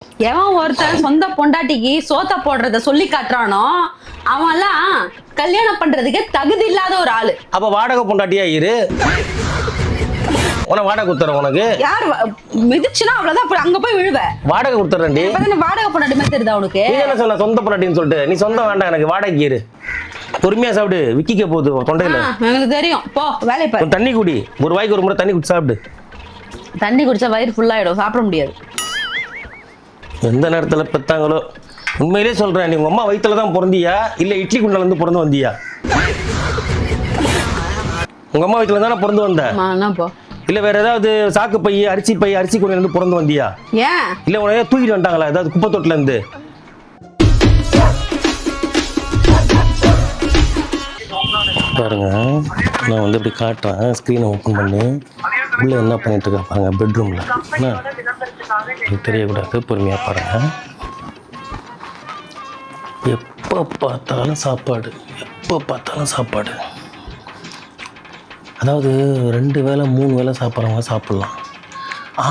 எவன் ஒருத்தன் சொந்த பொண்டாட்டிக்கு சோத்த போடுறத சொல்லி காட்டுறானோ அவன்லாம் கல்யாணம் பண்றதுக்கு தகுதி இல்லாத ஒரு ஆளு. அப்ப வாடகை பொண்டாட்டியா இரு. உன வாடகை கொடுத்துறேன் உனக்கு. யார் மிதிச்சுனா அவ்வளவுதான், அப்படி அங்க போய் விழுவ. வாடகை கொடுத்துறேன்டி. வாடகை பொண்டாட்டி மாதிரி தெரியுதா உனக்கு? நீ என்ன சொன்ன சொந்த பொண்டாட்டின்னு சொல்லிட்டு? நீ சொந்தம் வேண்டாம் எனக்கு, வாடகைக்கு இரு. பொறுமையா சாப்பிடு, விக்கிக்க போகுது தொண்டையில. எனக்கு தெரியும், போ வேலையை பாரு. தண்ணி குடி, ஒரு வாய்க்கு ஒரு முறை தண்ணி குடி சாப்பிடு. தண்ணி குடிச்சா வயிறு ஃபுல்லாயிடும், சாப்பிட முடியாது. எந்த நேரத்துல பெத்தாங்களோ. உண்மையிலே சொல்றேன், நீ உங்க அம்மா வயிற்றுல தான் பிறந்தியா இல்ல இட்லி குண்டால இருந்து பிறந்து வந்தியா? உங்க அம்மா வயிற்றுல தானே பிறந்து வந்த? இல்ல வேற ஏதாவது சாக்கு பை அரிசி குண்டில இருந்து பிறந்து வந்தியா? ஏன் இல்ல உனைய தூக்கிட்டு வந்துட்டாங்களா ஏதாவது குப்பை தொட்டில இருந்து? பாருங்க, நான் வந்து இப்படி காட்டுறேன், ஸ்க்ரீனை ஓப்பன் பண்ணி உள்ள என்ன பண்ணிட்டு இருக்கா பாருங்க, பெட்ரூம்ல. என்ன தெரியக்கூடாது, பொறுமையா பாருங்க. எப்போ பார்த்தாலும் சாப்பாடு, எப்போ பார்த்தாலும் சாப்பாடு. அதாவது 2 வேளை 3 வேளை சாப்பிட்றவங்க சாப்பிட்லாம்,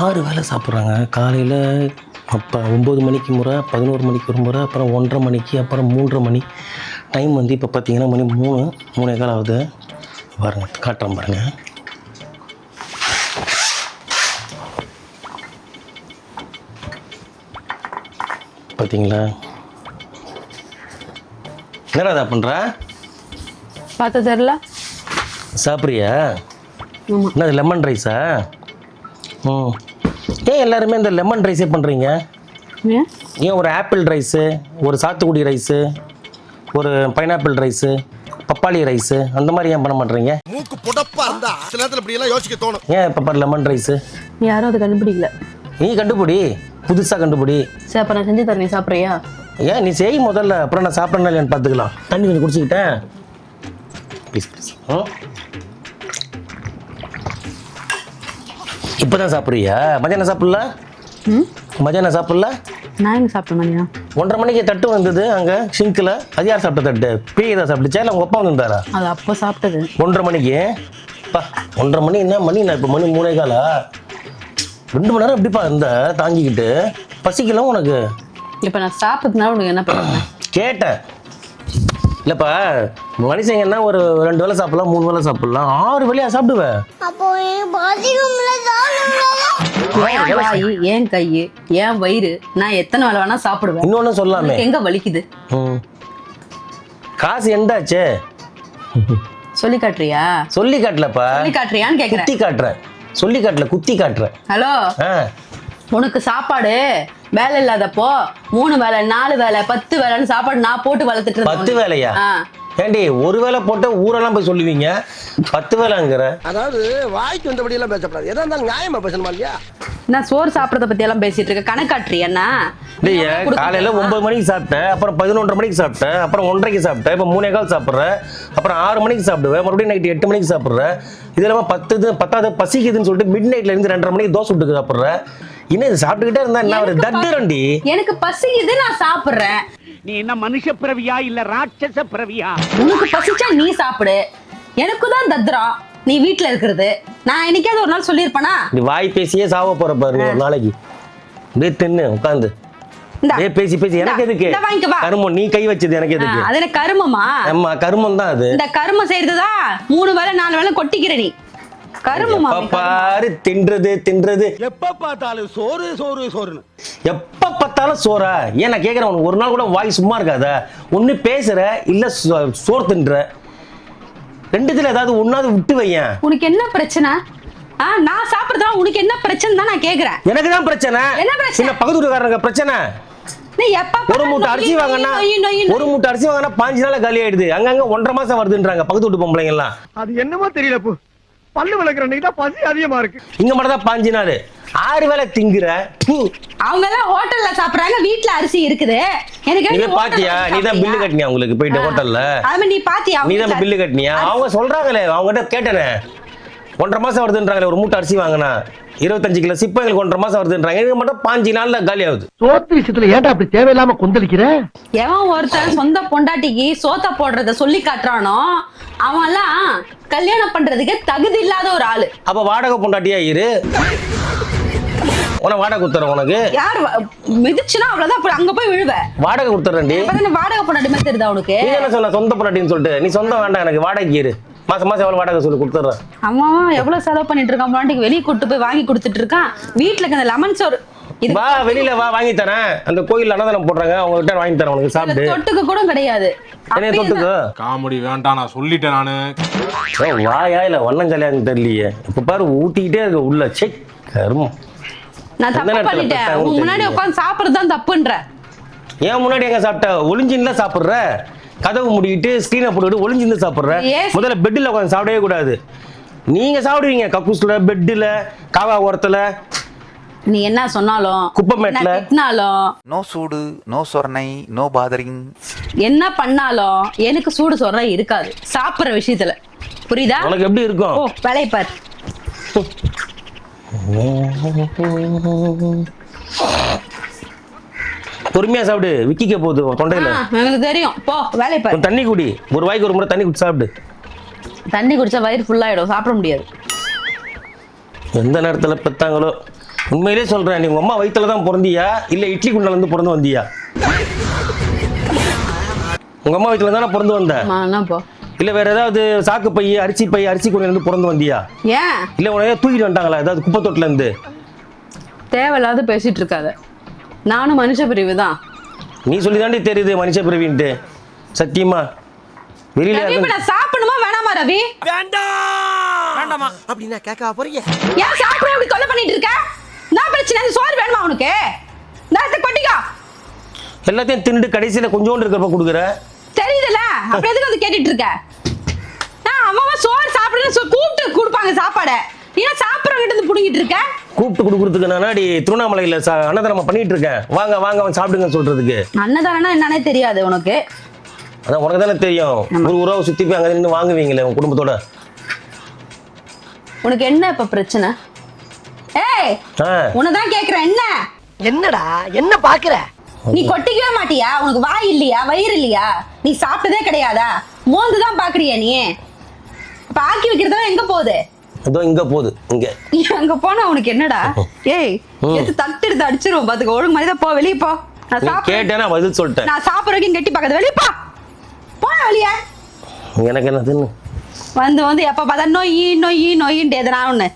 6 வேளை சாப்பிட்றாங்க. காலையில் அப்போ 9 மணிக்கு முறை, 11 மணிக்கு ஒரு முறை, அப்புறம் 1:30 மணிக்கு, அப்புறம் 3:30 மணி. டைம் வந்து இப்போ பார்த்தீங்கன்னா மணி 3:15 ஆகுது. பாருங்க, காட்டுறேன் பாருங்க. பார்த்தீங்களா? என்னடா பண்ணுற? பார்த்து தெரியல. சாப்பிட்றியா? என்ன லெமன் ரைஸா? ஏன் எல்லாருமே இந்த லெமன் ரைஸே பண்ணுறீங்க? ஏன் ஒரு ஆப்பிள் ரைஸு, ஒரு சாத்துக்குடி ரைஸு, ஒரு பைனாப்பிள் ரைஸு, பப்பாளி ரைஸு அந்த மாதிரி ஏன் பண்ண மாட்டேறீங்க? மூக்கு புடப்பா இருந்தா சில நேரத்துல இப்படி எல்லாம் யோசிக்க தோணும். ஏன் இப்போ லெமன் ரைஸு? யாரும் அதை கண்டுபிடிக்கல. நீ கண்டுபிடி, புதுசாக கண்டுபிடி. சரி, அப்போ நான் செஞ்சு தரேன், நீ சாப்பிட்றியா? ஏன் நீ செய் முதல்ல, அப்புறம் நான் சாப்பிட்றேன்னா இல்லையான்னு பார்த்துக்கலாம். தண்ணி கொஞ்சம் குடிச்சிக்கிட்டேன். Please please. இப்போ தான் சாப்பிட்றியா? மதியானம் சாப்பிடல? மதியானம் சாப்பிடல? நான் எங்கே சாப்பிட்டேன் மதியம்? 1:30 மணிக்கு தட்டு வந்தது அங்கே ஷிங்கில். அது யார் சாப்பிட்ட தட்டு? பிரியா தான் சாப்பிட்டுச்சா இல்லை உங்கள் அப்பா வந்துருந்தாரா? அது அப்போ சாப்பிட்டது. 1:30 மணிக்கு? பா 1:30 மணி என்ன மணி? நான் இப்போ மணி 3:15. 2 மணி நேரம் எப்படிப்பா இந்த தாங்கிக்கிட்டு? பசிக்கலாம் உனக்கு? இப்போ நான் சாப்பிட்டதுனால உனக்கு என்ன பண்ணுறேன் கேட்டேன். இல்லைப்பா, மனுஷங்கன்னா ஒரு 2 வேளை சாப்பிடலாம், 3 வேளை சாப்பிடலாம், 6 வேளையா சாப்பிடுவேன். ஏன் கை ஏன் வயிறு, நான் எத்தனை வேலை வேணா சாப்பிடுவேன். இன்னொன்னு சொல்லாமே, எங்க வலிக்குது? காசு எண்டாச்சே? சொல்லி காட்டுறியா? சொல்லி காட்டலப்பா. சொல்லி காட்டுறியான்னு கேக்குறேன். குத்தி காட்டுறேன். சொல்லி காட்டல, குத்தி காட்டுறேன். ஹலோ, உனக்கு சாப்பாடு வேலை இல்லாதப்போ 3 வேலை 4 வேலை 10 வேலைன்னு சாப்பாடு நான் போட்டு வளர்த்துட்டு 10 வேலையா? ஏண்டி ஒரு வேலை போட்ட ஊரெல்லாம் போய் சொல்லுவீங்க, 10 வேலைங்கிற? அதாவது வாய்க்கு வந்தபடி எல்லாம் பேசப்படாது, எதா இருந்தாலும் நியாயமா பேசணுமா இல்லையா? நான் சோறு சாப்பிடறத பத்தி எல்லாம் பேசிட்டு இருக்க, கணக்காட்டுறியா? காலையில 9 மணிக்கு சாப்பிட்டேன், அப்புறம் 11:30 மணிக்கு சாப்பிட்டேன், அப்புறம் 1:30க்கு சாப்பிட்டேன், இப்போ 3:15 சாப்பிட்றேன், அப்புறம் 6 மணிக்கு சாப்பிடுவேன், மறுபடியும் நைட்டு 8 மணிக்கு சாப்பிட்றேன். இது இல்லாமல் 10 பசிக்குதுன்னு சொல்லிட்டு மிட் நைட்ல இருந்து 2:30 மணிக்கு தோசை விட்டு சாப்பிட்றேன். இன்னும் இது சாப்பிட்டுக்கிட்டே இருந்தா என்ன ஒரு தத்துரண்டி? எனக்கு பசிக்குது, நான் சாப்பிடுறேன். நீ என்ன மனுஷ பிறவியா இல்ல ராட்சச பிறவியா? உனக்கு பசிச்சா நீ சாப்பிடு, எனக்கு தான் தத்ரம் நீ வீட்டுல இருக்கிறது. நான் என்னைக்காவது ஒரு நாள் சொல்லியிருப்பேனா? நீ வாய் பேசியே சாவ போற பாரு ஒரு நாளைக்கு. அப்படியே தின்னு உட்காந்து பேசி பேசி எனக்கு எதுக்கு கருமம்? நீ கை வச்சது எனக்கு எதுக்கு? அது என்ன கருமமா? ஆமா கருமம் தான் அது. இந்த கருமம் செய்யறதுதான் 3 வேளை 4 வேளை கொட்டிக்கிற நீ. கருமமா பாரு, தின்றது எப்ப பார்த்தாலும் சோறு சோறு சோறுன்னு. எப்ப பார்த்தாலும் சோறா? ஏன் நான் கேக்குறேன், உனக்கு ஒரு நாள் கூட வாய் சும்மா இருக்காதா? ஒண்ணு பேசுற இல்ல சோறு தின்ற, ரெண்டுத்துல ஏதாவது ஒன்னாவது விட்டு வையேன். உனக்கு என்ன பிரச்சனை? நான் சாப்பிடுறதா உனக்கு என்ன பிரச்சனை தான் நான் கேக்குறேன். எனக்கு தான் பிரச்சனை. என்ன பிரச்சனை? பக்கத்து வீட்டுக்காரங்க பிரச்சனை. ஒரு மூட்டை அரிசி வாங்கினா 5 நாள் காலி ஆயிடுது. அங்கங்க 1.5 மாசம் வருதுன்றாங்க பக்கத்து வீட்டு பொம்பளைங்க எல்லாம். அது என்னமோ தெரியல, பல்லு விளக்குற அன்னைக்கு தான் பசி அதிகமா இருக்கு. இங்க மட்டும் தான் 5 நாள் 6 வேளை திங்குற. அவங்க எல்லாம் ஹோட்டல்ல சாப்பிடுறாங்க, வீட்ல அரிசி இருக்குது. எனக்கு நீ பாத்தியா? நீ தான் பில்லு கட்டினியா உங்களுக்கு போயிட்டு ஹோட்டல்ல? நீ பாத்தியா? நீ தான் பில்லு கட்டினியா? அவங்க சொல்றாங்களே, அவங்க கிட்ட கேட்டனே 1.5 மாசம் வருதுன்றாங்களே ஒரு மூட்டை அரிசி வாங்கினா 25 கிலோ சிப்பம் எங்களுக்கு 1.5 மாசம் வருதுன்றாங்க. எனக்கு மட்டும் 5 நாள்ல காலி ஆகுது. சோத்து விஷயத்துல ஏன்டா அப்படி தேவையில்லாம கொந்தளிக்கிற? எவன் ஒருத்தன் சொந்த பொண்டாட்டிக்கு சோத்த போடுறத சொல்லி காட்டுறானோ அவன்லாம் கல்யாணம் பண்றதுக்கு தகுதி இல்லாத ஒரு ஆளு. அப்ப வாடகை பொண்டாட்டியா இரு. உனக்கு வாடகை கொடுத்துறேன். உனக்கு யார் மிதிச்சுனா அவ்வளவுதான், அப்புறம் அங்க போய் விழுவ. வாடகை கொடுத்துறேன்டி. வாடகை பொண்டாட்டி மாதிரி தெரியுதா உனக்கு? நீ என்ன சொன்ன சொந்த பொண்டாட்டின்னு சொல்லிட்டு? நீ சொந்தம் வேண்டாம் எனக்கு, வாடகைக்கு இரு. மாசம் மாசம் எவ்வளவு வாடகை சொல்லி கொடுத்துட்றேன். அம்மா எவ்வளவு செலவு பண்ணிட்டு இருக்கான், பொண்டாட்டிக்கு வெளியே கூட்டு போய் வாங்கி கொடுத்துட்டு இருக்கான். வீட்டுல இருக்க அந்த லெமன் சோறு வா வெளியில வா, வாங்கி தரேன். அந்த கோயில் அன்னதானம் போடுறாங்க, அவங்க கிட்ட வாங்கி தரேன். உனக்கு சாப்பிட்டு தொட்டுக்கு கூட கிடையாது. என்ன தொட்டுக்கு? காமெடி வேண்டாம், நான் சொல்லிட்டேன் நானு. வாயா இல்ல வண்ணம் கல்யாணம் தெரியலையே. இப்ப பாரு ஊட்டிக்கிட்டே இருக்க உள்ள. செக் கருமம். நான் தப்பு பண்ணிட்டேன். உன் முன்னாடி உட்கார்ந்து சாப்பிடுறது தான் தப்புன்ற. ஏன் முன்னாடி எங்க சாப்பிட்ட? ஒளிஞ்சின்னு தான் சாப்பிடுற. கதவு முடிக்கிட்டு ஸ்கிரீனை போட்டுக்கிட்டு ஒளிஞ்சிருந்து சாப்பிடுற. முதல்ல பெட்டில் உட்காந்து சாப்பிடவே கூடாது. நீங்க சாப்பிடுவீங்க கக்கூஸ்ல, பெட்டில், காவா ஓரத்துல. நீ என்ன சொன்னாலும் குப்பமேட்ல திட்டினாலும் நோ சூடு, நோ சொர்ணை, நோ பாதரிங். என்ன பண்ணாலும் எனக்கு சூடு சொரணை இருக்காது சாப்பிடுற விஷயத்துல. புரியுதா? உனக்கு எப்படி இருக்கும்? ஓ வேலையை பாரு. பொறுமையா சாப்பிடு, விக்கிக்க போகுது தொண்டையில. எனக்கு தெரியும், போ வேலையை பாரு. தண்ணி குடி, ஒரு வாய்க்கு ஒரு முறை தண்ணி குடி சாப்பிடு. தண்ணி குடிச்சா வயிறு ஃபுல்லாயிடும், சாப்பிட முடியாது. எந்த நேரத்துல பெத்தாங்களோ. உண்மையிலே சொல்றேன், நீ உங்க அம்மா வயிற்றுல தான் பிறந்தியா இல்ல இட்லி குண்டால இருந்து பிறந்து வந்தியா? உங்க அம்மா வயிற்றுல தானே பிறந்து வந்த? போ. இல்ல வேற ஏதாவது சாக்கு பை, அரிசி குண்டில இருந்து பிறந்து வந்தியா? ஏன் இல்ல உனைய தூக்கிட்டு வந்துட்டாங்களா ஏதாவது குப்பை தொட்டில இருந்து? தேவையில்லாத பேசிட்டு இருக்காத. நானும் மனுஷ பிரிவு தான். நீ சொல்லி தாண்டி தெரியுது மனுஷ பிரிவின்ட்டு. சத்தியமா வெளியில நான் சாப்பிடணுமா வேணாமா ரவி? வேண்டாமா அப்படின்னா கேட்க போறீங்க? ஏன் சாப்பிட அப்படி தொல்லை பண்ணிட்டு இருக்க? நான் பிரச்சனை, சோறு வேணுமா உனக்கு? நான் கொட்டிக்கோ. எல்லாத்தையும் திண்டு கடைசியில கொஞ்சோண்டு இருக்கிறப்ப கொடுக்குற. தெரியுதுல, அப்படி எதுக்கு வந்து கேட்டுட்டு இருக்க? அவன் சோறு சாப்பிடுன்னு கூப்பிட்டு கொடுப்பாங்க சாப்பாடை. ஏன் சாப்பிட்றவங்கிட்ட இருந்து புடுங்கிட்டு இருக்க? கூப்பிட்டு கொடுக்குறதுக்கு நானாடி திருவண்ணாமலையில அன்னதானம் பண்ணிட்டு இருக்கேன். வாங்க வாங்க அவன் சாப்பிடுங்க சொல்றதுக்கு. அன்னதானம்னா என்னன்னே தெரியாது உனக்கு. அதான் உனக்கு தானே தெரியும். ஒரு உறவை சுத்தி போய் அங்க நின்று வாங்குவீங்களே உன் குடும்பத்தோட. உனக்கு என்ன இப்ப பிரச்சனை? ஏய் உனதான் கேக்குறேன், என்ன என்னடா என்ன பாக்குற? நீ கொட்டிக்கவே மாட்டியா? உனக்கு வாய் இல்லையா, வயிறு இல்லையா? நீ சாப்பிட்டதே கிடையாதா? மோந்துதான் பாக்குறியா நீ? இப்ப ஆக்கி வைக்கிறதெல்லாம் எங்க போகுது? அதோ இங்க போகுது. இங்க அங்க போனா உனக்கு என்னடா? ஏய் எடுத்து தட்டு எடுத்து அடிச்சிருவோம் பாத்துக்க. ஒழுங்கு மாதிரி தான் போ, வெளியே போ. நான் கேட்டேனா பதில் சொல்லிட்டேன். நான் சாப்பிட்ற வரைக்கும் கெட்டி பார்க்காத, வெளியே போ. போன வெளியே. எனக்கு என்ன தின்னு வந்து எப்ப பார்த்தா நொய்யின்ட்டு எதனா ஒண்ணு